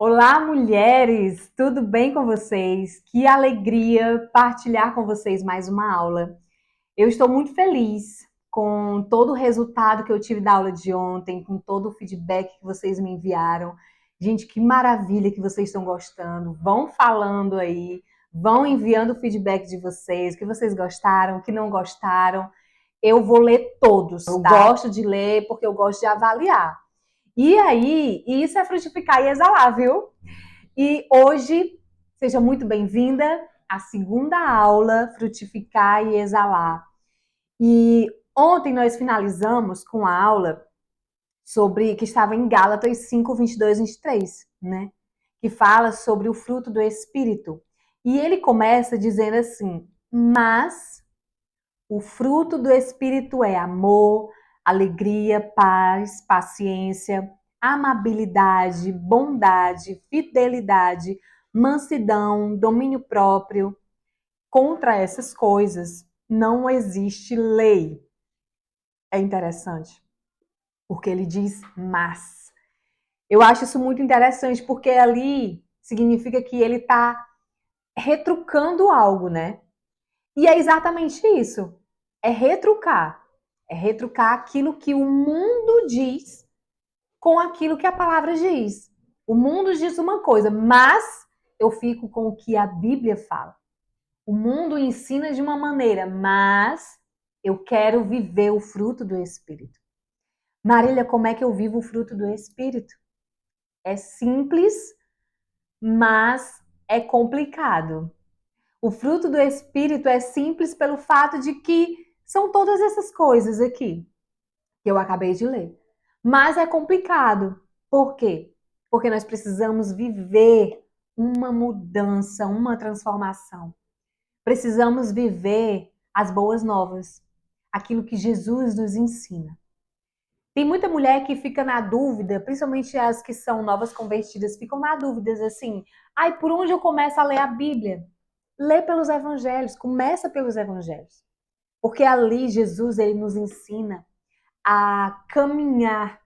Olá, mulheres! Tudo bem com vocês? Que alegria partilhar com vocês mais uma aula. Eu estou muito feliz com todo o resultado que eu tive da aula de ontem, com todo o feedback que vocês me enviaram. Gente, que maravilha que vocês estão gostando. Vão falando aí, vão enviando o feedback de vocês, o que vocês gostaram, o que não gostaram. Eu vou ler todos, tá? Eu gosto de ler porque eu gosto de avaliar. E aí, isso é frutificar e exalar, viu? E hoje, seja muito bem-vinda à segunda aula, Frutificar e Exalar. E ontem nós finalizamos com a aula sobre que estava em Gálatas 5, 22 e 23, né? Que fala sobre o fruto do Espírito. E ele começa dizendo assim: mas o fruto do Espírito é amor, alegria, paz, paciência, amabilidade, bondade, fidelidade, mansidão, domínio próprio. Contra essas coisas não existe lei. É interessante, porque ele diz mas. Eu acho isso muito interessante, porque ali significa que ele está retrucando algo, né? E é exatamente isso. É retrucar. É retrucar aquilo que o mundo diz com aquilo que a palavra diz. O mundo diz uma coisa, mas eu fico com o que a Bíblia fala. O mundo ensina de uma maneira, mas eu quero viver o fruto do Espírito. Marília, como é que eu vivo o fruto do Espírito? É simples, mas é complicado. O fruto do Espírito é simples pelo fato de que são todas essas coisas aqui que eu acabei de ler. Mas é complicado. Por quê? Porque nós precisamos viver uma mudança, uma transformação. Precisamos viver as boas novas, aquilo que Jesus nos ensina. Tem muita mulher que fica na dúvida, principalmente as que são novas convertidas, ficam na dúvida assim: ai, por onde eu começo a ler a Bíblia? Lê pelos evangelhos, começa pelos evangelhos. Porque ali Jesus ele nos ensina a caminhar.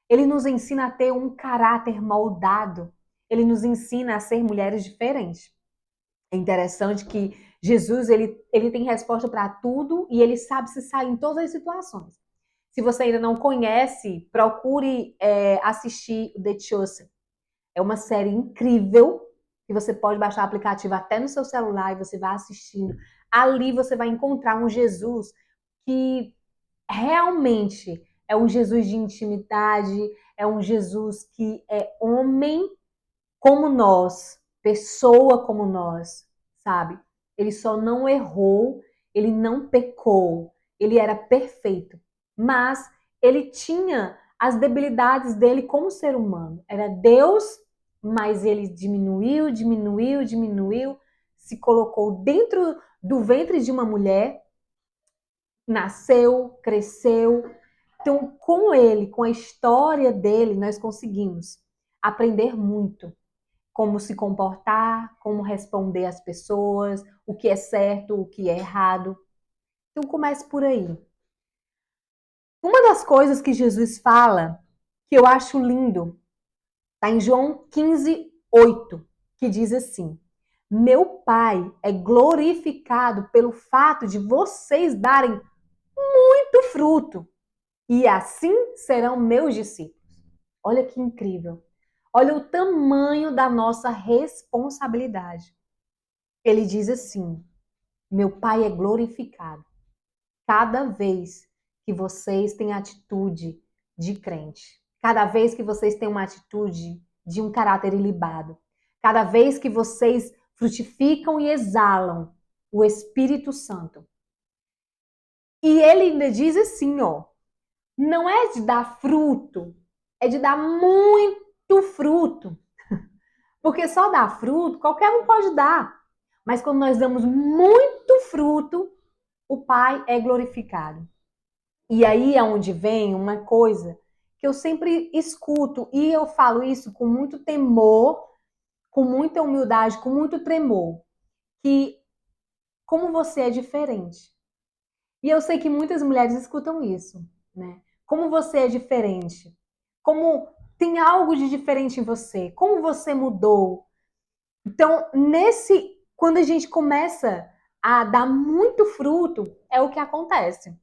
Ele nos ensina a ter um caráter moldado. Ele nos ensina a ser mulheres diferentes. É interessante que Jesus ele tem resposta para tudo e ele sabe se sair em todas as situações. Se você ainda não conhece, procure assistir The Chosen. É uma série incrível que você pode baixar o aplicativo até no seu celular e você vai assistindo. Ali você vai encontrar um Jesus que realmente é um Jesus de intimidade, é um Jesus que é homem como nós, pessoa como nós, sabe? Ele só não errou, ele não pecou, ele era perfeito, mas ele tinha as debilidades dele como ser humano. Era Deus, mas ele diminuiu, diminuiu, diminuiu, se colocou dentro do ventre de uma mulher, nasceu, cresceu. Então, com ele, com a história dele, nós conseguimos aprender muito como se comportar, como responder às pessoas, o que é certo, o que é errado. Então comece por aí. Uma das coisas que Jesus fala, que eu acho lindo, está em João 15:8, que diz assim: meu Pai é glorificado pelo fato de vocês darem muito fruto, e assim serão meus discípulos. Olha que incrível. Olha o tamanho da nossa responsabilidade. Ele diz assim: meu Pai é glorificado cada vez que vocês têm atitude de crente, cada vez que vocês têm uma atitude de um caráter ilibado, cada vez que vocês frutificam e exalam o Espírito Santo. E ele ainda diz assim, ó, não é de dar fruto, é de dar muito fruto. Porque só dar fruto, qualquer um pode dar. Mas quando nós damos muito fruto, o Pai é glorificado. E aí é onde vem uma coisa que eu sempre escuto, e eu falo isso com muito temor, com muita humildade, com muito tremor, que como você é diferente. E eu sei que muitas mulheres escutam isso, né? Como você é diferente. Como Tem algo de diferente em você? Como você mudou? Então, quando a gente começa a dar muito fruto, é o que acontece.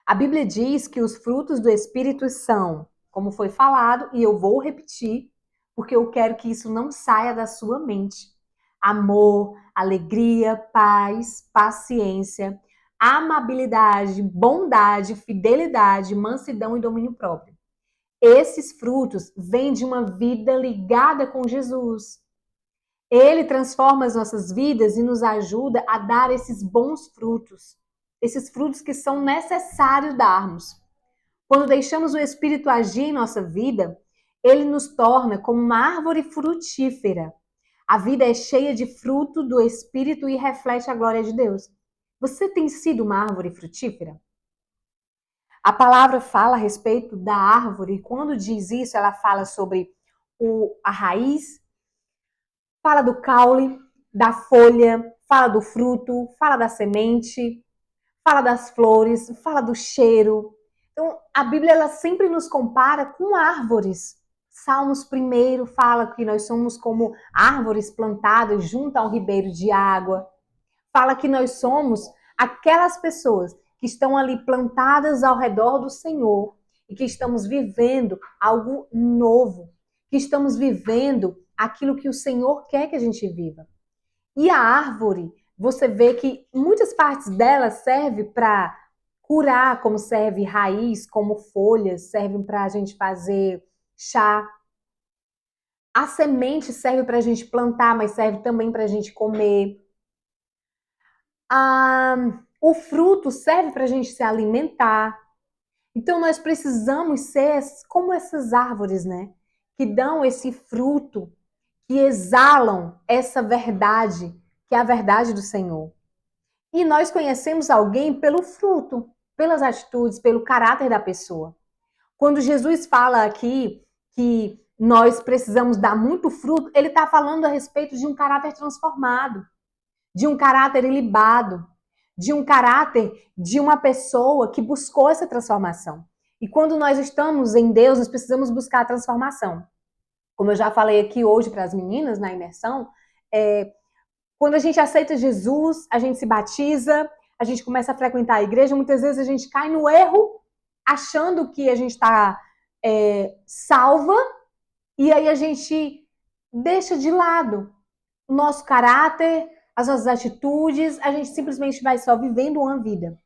A Bíblia diz que os frutos do Espírito são, como foi falado, e eu vou repetir, porque eu quero que isso não saia da sua mente: amor, alegria, paz, paciência, amabilidade, bondade, fidelidade, mansidão e domínio próprio. Esses frutos vêm de uma vida ligada com Jesus. Ele transforma as nossas vidas e nos ajuda a dar esses frutos que são necessários darmos. Quando deixamos o Espírito agir em nossa vida, ele nos torna como uma árvore frutífera. A vida é cheia de fruto do Espírito e reflete a glória de Deus. Você tem sido uma árvore frutífera? A palavra fala a respeito da árvore, e quando diz isso, ela fala sobre a raiz, fala do caule, da folha, fala do fruto, fala da semente, fala das flores, fala do cheiro. Então, a Bíblia ela sempre nos compara com árvores. Salmos primeiro fala que nós somos como árvores plantadas junto a um ribeiro de água. Fala que nós somos aquelas pessoas que estão ali plantadas ao redor do Senhor e que estamos vivendo algo novo, que estamos vivendo aquilo que o Senhor quer que a gente viva. E a árvore, você vê que muitas partes dela servem para curar, como serve raiz, como folhas, servem para a gente fazer chá. A semente serve para a gente plantar, mas serve também para a gente comer. O fruto serve para a gente se alimentar. Então nós precisamos ser como essas árvores, né? Que dão esse fruto, que exalam essa verdade, que é a verdade do Senhor. E nós conhecemos alguém pelo fruto, pelas atitudes, pelo caráter da pessoa. Quando Jesus fala aqui que nós precisamos dar muito fruto, ele está falando a respeito de um caráter transformado, de um caráter ilibado, de um caráter de uma pessoa que buscou essa transformação. E quando nós estamos em Deus, nós precisamos buscar a transformação. Como eu já falei aqui hoje para as meninas na imersão, quando a gente aceita Jesus, a gente se batiza, a gente começa a frequentar a igreja, muitas vezes a gente cai no erro, achando que a gente está salva, e aí a gente deixa de lado o nosso caráter, as nossas atitudes, a gente simplesmente vai só vivendo uma vida.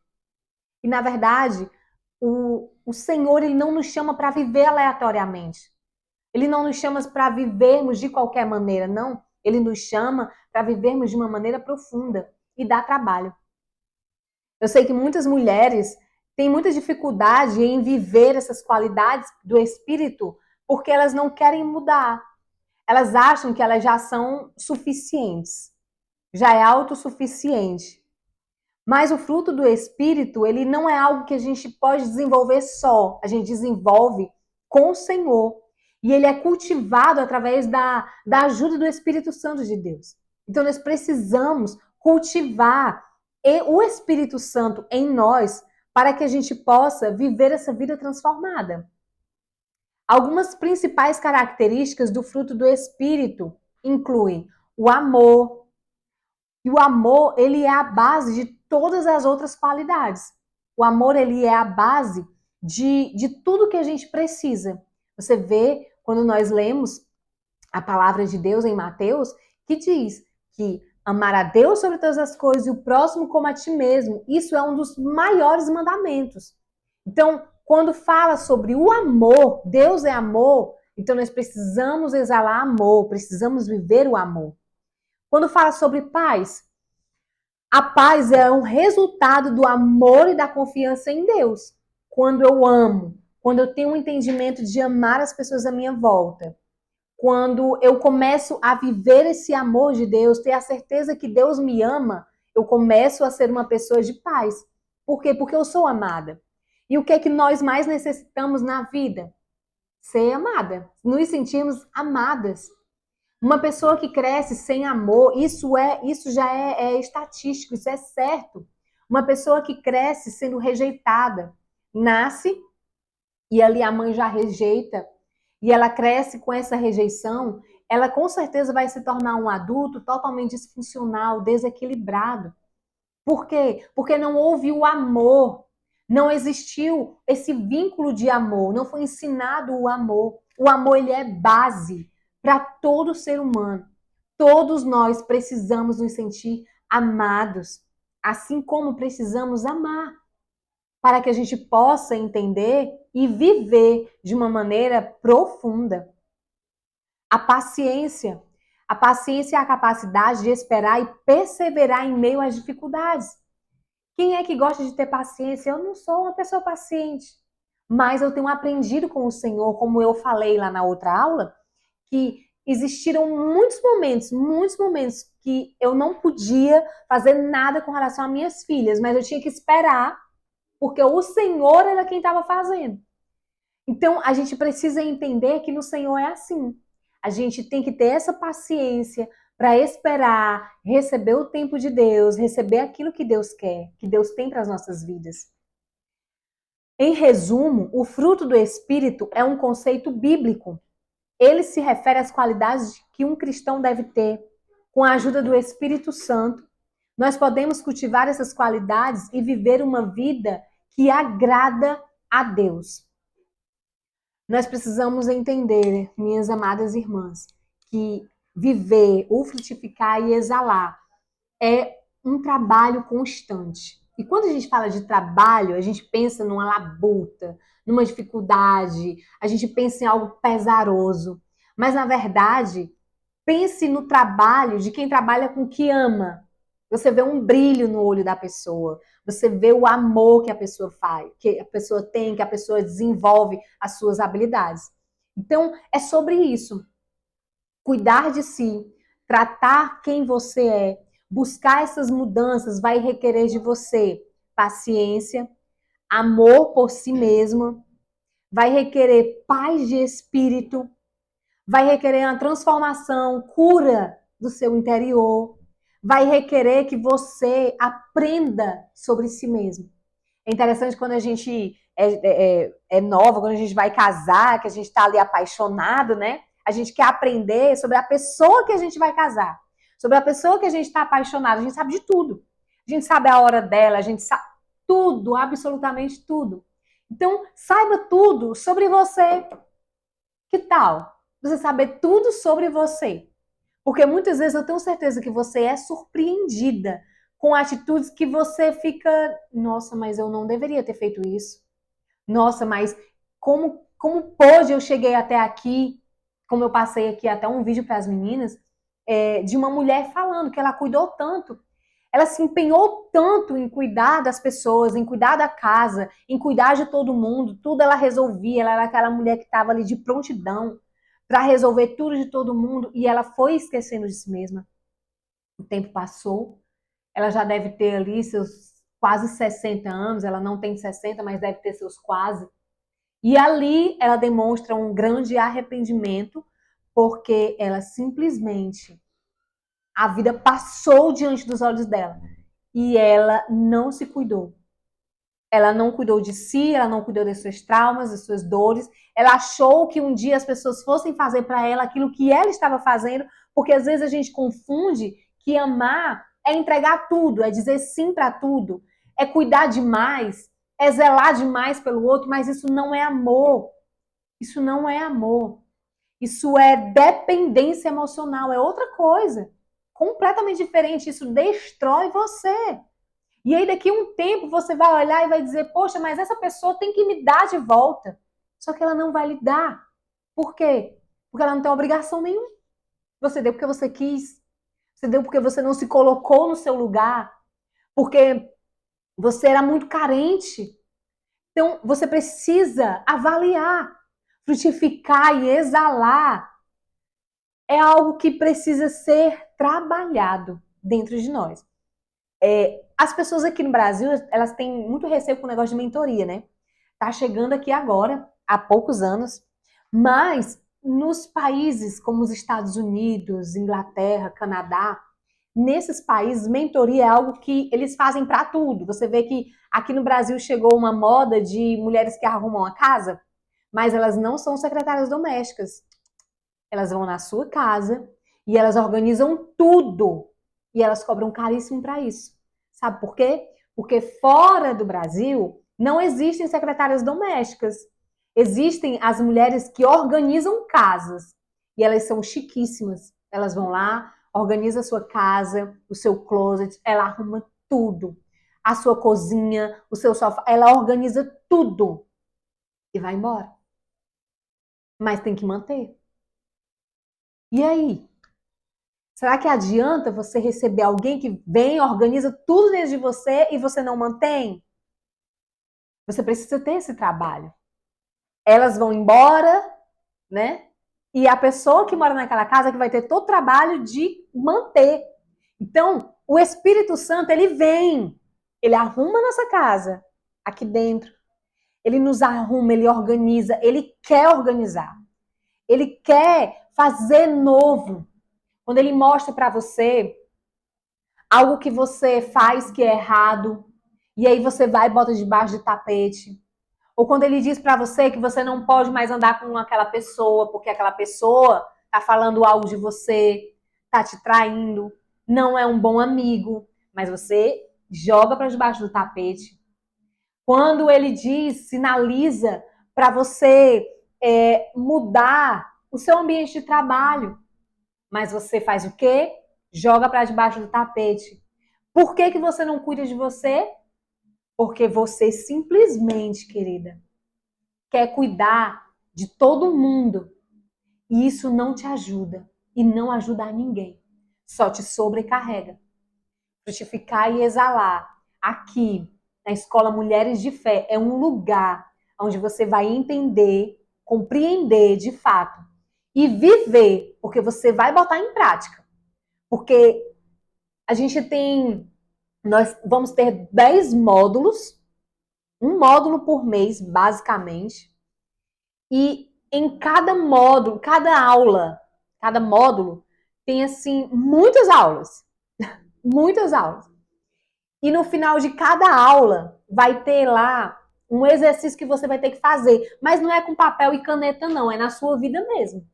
E, na verdade, o Senhor ele não nos chama para viver aleatoriamente. Ele não nos chama para vivermos de qualquer maneira, não. Ele nos chama para vivermos de uma maneira profunda e dá trabalho. Eu sei que muitas mulheres têm muita dificuldade em viver essas qualidades do Espírito porque elas não querem mudar. Elas acham que elas já são suficientes, já é autossuficiente. Mas o fruto do Espírito, ele não é algo que a gente pode desenvolver só. A gente desenvolve com o Senhor. E ele é cultivado através da ajuda do Espírito Santo de Deus. Então nós precisamos cultivar o Espírito Santo em nós para que a gente possa viver essa vida transformada. Algumas principais características do fruto do Espírito incluem o amor. E o amor, ele é a base de todas as outras qualidades. O amor, ele é a base de tudo que a gente precisa. Você vê, quando nós lemos a palavra de Deus em Mateus, que diz que amar a Deus sobre todas as coisas e o próximo como a ti mesmo. Isso é um dos maiores mandamentos. Então, quando fala sobre o amor, Deus é amor, então nós precisamos exalar amor, precisamos viver o amor. Quando fala sobre paz, a paz é um resultado do amor e da confiança em Deus. Quando eu amo, quando eu tenho um entendimento de amar as pessoas à minha volta, quando eu começo a viver esse amor de Deus, ter a certeza que Deus me ama, eu começo a ser uma pessoa de paz. Por quê? Porque eu sou amada. E o que é que nós mais necessitamos na vida? Ser amada. Nos sentirmos amadas. Uma pessoa que cresce sem amor, isso já é estatístico, isso é certo. Uma pessoa que cresce sendo rejeitada, nasce e ali a mãe já rejeita. e ela cresce com essa rejeição, ela com certeza vai se tornar um adulto totalmente disfuncional, desequilibrado. Por quê? Porque não houve o amor, não existiu esse vínculo de amor, não foi ensinado o amor. O amor, ele é base para todo ser humano. Todos nós precisamos nos sentir amados, assim como precisamos amar, para que a gente possa entender e viver de uma maneira profunda. A paciência. A paciência é a capacidade de esperar e perseverar em meio às dificuldades. Quem é que gosta de ter paciência? Eu não sou uma pessoa paciente, mas eu tenho aprendido com o Senhor, como eu falei lá na outra aula, que existiram muitos momentos que eu não podia fazer nada com relação às minhas filhas, mas eu tinha que esperar, porque o Senhor era quem estava fazendo. Então, a gente precisa entender que no Senhor é assim. A gente tem que ter essa paciência para esperar, receber o tempo de Deus, receber aquilo que Deus quer, que Deus tem para as nossas vidas. Em resumo, o fruto do Espírito é um conceito bíblico. Ele se refere às qualidades que um cristão deve ter. Com a ajuda do Espírito Santo, nós podemos cultivar essas qualidades e viver uma vida que agrada a Deus. Nós precisamos entender, minhas amadas irmãs, que viver, ou frutificar e exalar é um trabalho constante. E quando a gente fala de trabalho, a gente pensa numa labuta, numa dificuldade, a gente pensa em algo pesaroso. Mas, na verdade, pense no trabalho de quem trabalha com o que ama. Você vê um brilho no olho da pessoa. Você vê o amor que a pessoa faz, que a pessoa tem, que a pessoa desenvolve as suas habilidades. Então, é sobre isso. Cuidar de si, tratar quem você é, buscar essas mudanças vai requerer de você paciência, amor por si mesma, vai requerer paz de espírito, vai requerer uma transformação, cura do seu interior, vai requerer que você aprenda sobre si mesmo. É interessante quando a gente é nova, quando a gente vai casar, que a gente está ali apaixonado, né? A gente quer aprender sobre a pessoa que a gente vai casar, sobre a pessoa que a gente está apaixonado. A gente sabe de tudo. A gente sabe a hora dela, a gente sabe tudo, absolutamente tudo. Então, saiba tudo sobre você. Que tal você saber tudo sobre você? Porque muitas vezes eu tenho certeza que você é surpreendida com atitudes que você fica, nossa, mas eu não deveria ter feito isso. Nossa, mas como pôde eu cheguei até aqui? Como eu passei aqui até um vídeo para as meninas, de uma mulher falando que ela cuidou tanto. Ela se empenhou tanto em cuidar das pessoas, em cuidar da casa, em cuidar de todo mundo, tudo ela resolvia. Ela era aquela mulher que estava ali de prontidão para resolver tudo de todo mundo e ela foi esquecendo de si mesma. O tempo passou, ela já deve ter ali seus quase 60 anos, ela não tem 60, mas deve ter seus quase. E ali ela demonstra um grande arrependimento, porque ela simplesmente, a vida passou diante dos olhos dela e ela não se cuidou. Ela não cuidou de si, ela não cuidou dos seus traumas, das suas dores. Ela achou que um dia as pessoas fossem fazer para ela aquilo que ela estava fazendo, porque às vezes a gente confunde que amar é entregar tudo, é dizer sim para tudo, é cuidar demais, é zelar demais pelo outro, mas isso não é amor. Isso não é amor. Isso é dependência emocional, é outra coisa. Completamente diferente. Isso destrói você. E aí, daqui a um tempo, você vai olhar e vai dizer: poxa, mas essa pessoa tem que me dar de volta. Só que ela não vai lhe dar. Por quê? Porque ela não tem obrigação nenhuma. Você deu porque você quis. Você deu porque você não se colocou no seu lugar. Porque você era muito carente. Então, você precisa avaliar, frutificar e exalar. É algo que precisa ser trabalhado dentro de nós. As pessoas aqui no Brasil, elas têm muito receio com o negócio de mentoria, né? Tá chegando aqui agora, há poucos anos, mas nos países como os Estados Unidos, Inglaterra, Canadá, nesses países, mentoria é algo que eles fazem para tudo. Você vê que aqui no Brasil chegou uma moda de mulheres que arrumam a casa. Mas elas não são secretárias domésticas. Elas vão na sua casa e elas organizam tudo. E elas cobram caríssimo para isso. Sabe por quê? Porque fora do Brasil não existem secretárias domésticas. Existem as mulheres que organizam casas. E elas são chiquíssimas. Elas vão lá, organiza a sua casa, o seu closet, ela arruma tudo. A sua cozinha, o seu sofá, ela organiza tudo. E vai embora. Mas tem que manter. E aí? Será que adianta você receber alguém que vem, organiza tudo dentro de você e você não mantém? Você precisa ter esse trabalho. Elas vão embora, né? E a pessoa que mora naquela casa que vai ter todo o trabalho de manter. Então, o Espírito Santo, ele vem, ele arruma a nossa casa aqui dentro. Ele nos arruma, ele organiza, ele quer organizar. Ele quer fazer novo. Quando ele mostra para você algo que você faz que é errado, e aí você vai e bota debaixo de tapete. Ou quando ele diz para você que você não pode mais andar com aquela pessoa, porque aquela pessoa tá falando algo de você, tá te traindo, não é um bom amigo, mas você joga para debaixo do tapete. Quando ele diz, sinaliza para você mudar o seu ambiente de trabalho, mas você faz o quê? Joga para debaixo do tapete. Por que que você não cuida de você? Porque você simplesmente, querida, quer cuidar de todo mundo. E isso não te ajuda. E não ajuda a ninguém. Só te sobrecarrega. Frutificar e exalar. Aqui, na Escola Mulheres de Fé, é um lugar onde você vai entender, compreender de fato. E viver, porque você vai botar em prática. Porque a gente tem, nós vamos ter 10 módulos, um módulo por mês, basicamente. E em cada módulo, cada módulo tem assim muitas aulas, muitas aulas. E no final de cada aula vai ter lá um exercício que você vai ter que fazer, mas não é com papel e caneta não, é na sua vida mesmo.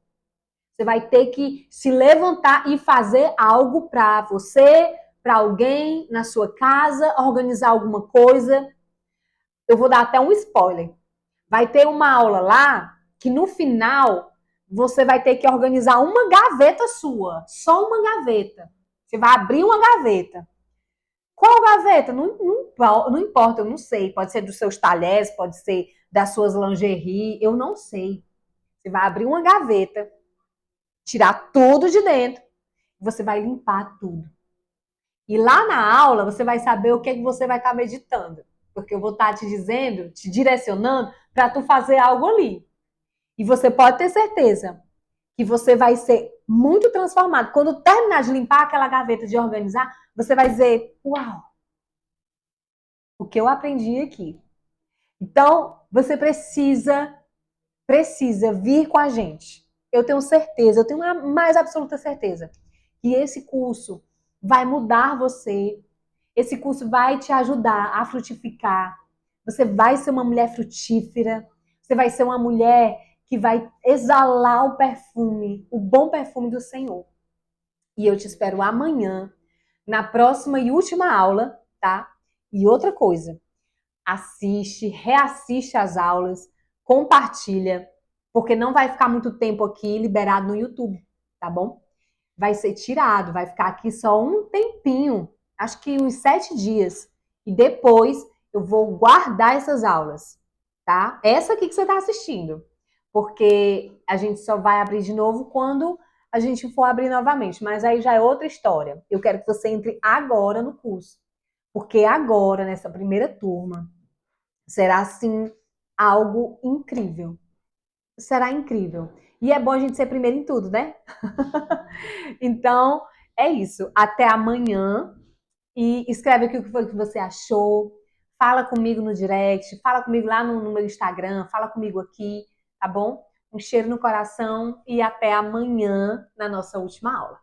Você vai ter que se levantar e fazer algo para você, para alguém, na sua casa, organizar alguma coisa. Eu vou dar até um spoiler. Vai ter uma aula lá que no final você vai ter que organizar uma gaveta sua, só uma gaveta. Você vai abrir uma gaveta. Qual gaveta? Não importa, eu não sei. Pode ser dos seus talheres, pode ser das suas lingerie, eu não sei. Você vai abrir uma gaveta, tirar tudo de dentro, você vai limpar tudo. E lá na aula você vai saber o que, é que você vai estar meditando. Porque eu vou estar te dizendo, te direcionando para tu fazer algo ali. E você pode ter certeza que você vai ser muito transformado. Quando terminar de limpar aquela gaveta, de organizar, você vai dizer, uau, o que eu aprendi aqui. Então, você precisa vir com a gente. Eu tenho certeza, eu tenho a mais absoluta certeza que esse curso vai mudar você. Esse curso vai te ajudar a frutificar. Você vai ser uma mulher frutífera. Você vai ser uma mulher que vai exalar o perfume, o bom perfume do Senhor. E eu te espero amanhã, na próxima e última aula, tá? E outra coisa, assiste, reassiste as aulas, compartilha, porque não vai ficar muito tempo aqui liberado no YouTube, tá bom? Vai ser tirado, vai ficar aqui só um tempinho, acho que uns 7 dias. E depois eu vou guardar essas aulas, tá? Essa aqui que você está assistindo. Porque a gente só vai abrir de novo quando a gente for abrir novamente. Mas aí já é outra história. Eu quero que você entre agora no curso. Porque agora, nessa primeira turma, será assim algo incrível. Será incrível. E é bom a gente ser primeiro em tudo, né? Então, é isso. Até amanhã. E escreve aqui o que foi que você achou. Fala comigo no direct. Fala comigo lá no meu Instagram. Fala comigo aqui, tá bom? Um cheiro no coração e até amanhã na nossa última aula.